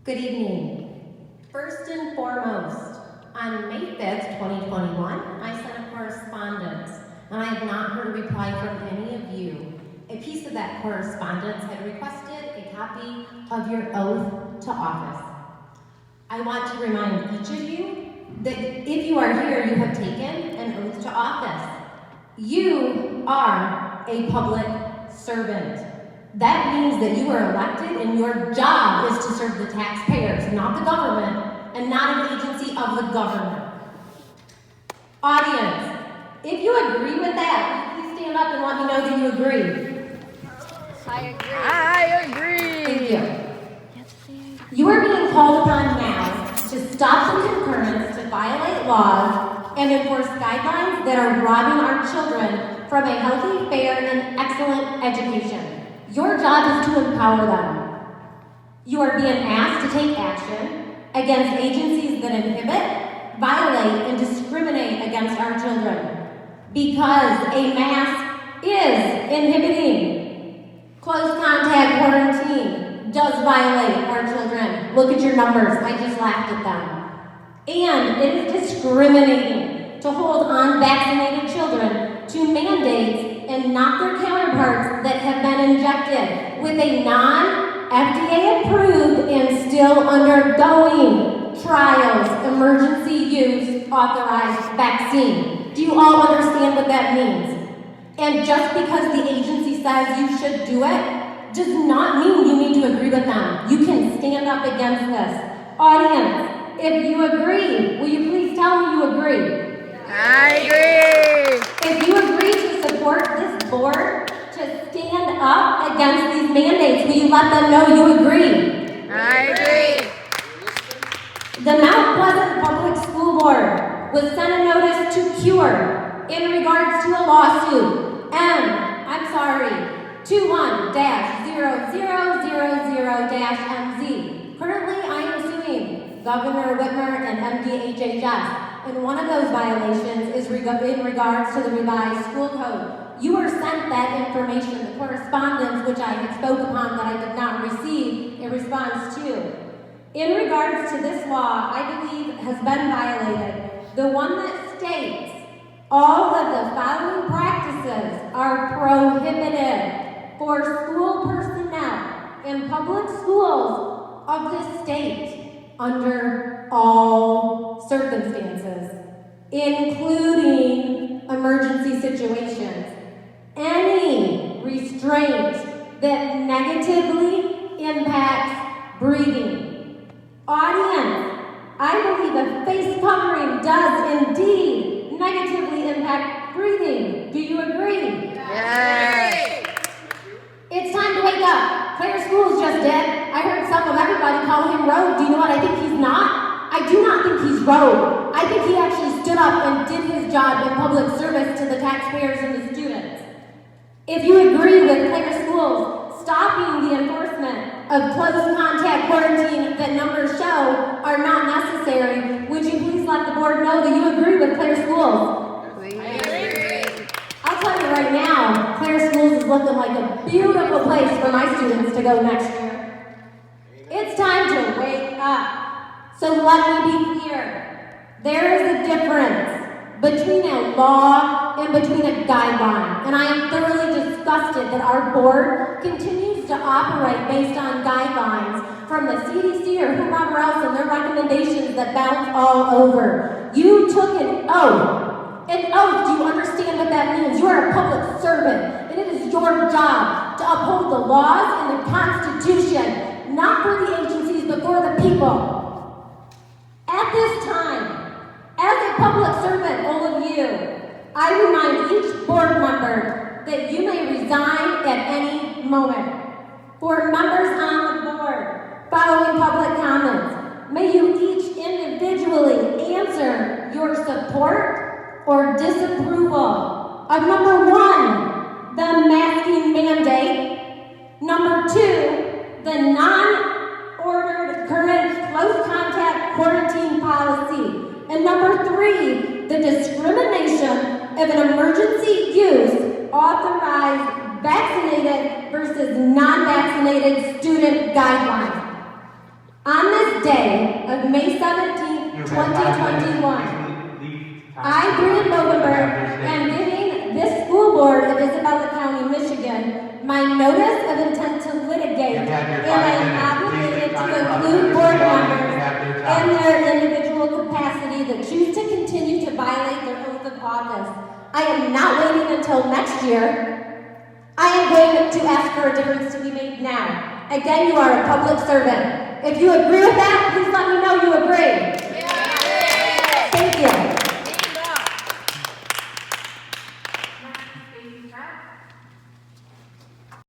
Good evening. First and foremost, on May 5th, 2021, I sent a correspondence, and I have not heard a reply from any of you. A piece of that correspondence had requested a copy of your oath to office. I want to remind each of you that if you are here, you have taken an oath to office. You are a public servant. That means that you are elected and your job is to serve the taxpayers, not the government, and not an agency of the government. Audience, if you agree with that, please stand up and let me know that you agree. I agree. Thank you. You are being called upon now to stop the concurrence to violate laws and enforce guidelines that are robbing our children from a healthy, fair, and excellent education. Your job is to empower them. You are being asked to take action against agencies that inhibit, violate, and discriminate against our children. Because a mask is inhibiting. Close contact quarantine does violate our children. Look at your numbers. I just laughed at them. And it is discriminating to hold unvaccinated children to mandates and not their counterparts that have been injected with a non-FDA approved and still undergoing trials, emergency use authorized vaccine. Do you all understand what that means? And just because the agency says you should do it does not mean you need to agree with them. You can stand up against this. Audience, if you agree, will you please tell me you agree? I agree. If you agree to support this board to stand up against these mandates, will you let them know you agree? I agree. The Mount Pleasant Public School Board was sent a notice to cure in regards to a lawsuit M21-0000-MZ. Currently, I am suing Governor Whitmer and MDHHS. And one of those violations is in regards to the revised school code. You were sent that information, the correspondence which I had spoke upon that I did not receive a response to. In regards to this law, I believe has been violated. The one that states all of the following practices are prohibited for school personnel in public schools of this state under all circumstances, including emergency situations. Any restraint that negatively impacts breathing. Audience, I believe a face covering does indeed negatively impact breathing. Do you agree? Yes. It's time to wake up. Claire Schools just did. I heard some of everybody call him rogue. Do you know what I think he's not? I do not think he's rogue. I think he actually stood up and did his job in public service to the taxpayers and the students. If you agree with Claire Schools stopping the enforcement of close contact quarantine that numbers show are not necessary, would you please let the board know that you agree with Claire Schools? I agree. I'll tell you right now, Claire Schools is looking like a beautiful place for my students to go next year. It's time to wake up. So let me be clear. There is a difference between a law and between a guideline. And I am thoroughly disgusted that our board continues to operate based on guidelines from the CDC or whomever else and their recommendations that bounce all over. You took an oath. An oath, do you understand what that means? You are a public servant, and it is your job to uphold the laws and the Constitution, not for the agencies, but for the people. At this time, as a public servant, all of you, I remind each board member that you may resign at any moment. For members on the board, following public comments, may you each individually answer your support or disapproval of number 1, the masking mandate, number 2, the non-ordered current close contact quarantine policy, and number 3, the discrimination of an emergency use authorized vaccinated versus non-vaccinated student guidelines. On this of May 17, 2021. I, Brian Bogenberg, am giving this school board of Isabella County, Michigan, my notice of intent to litigate, and I am obligated to include board members in their individual capacity that choose to continue to violate their oath of office. I am not waiting until next year. I am going to ask for a difference to be made now. Again, you are a public servant. If you agree with that, please let me know you agree.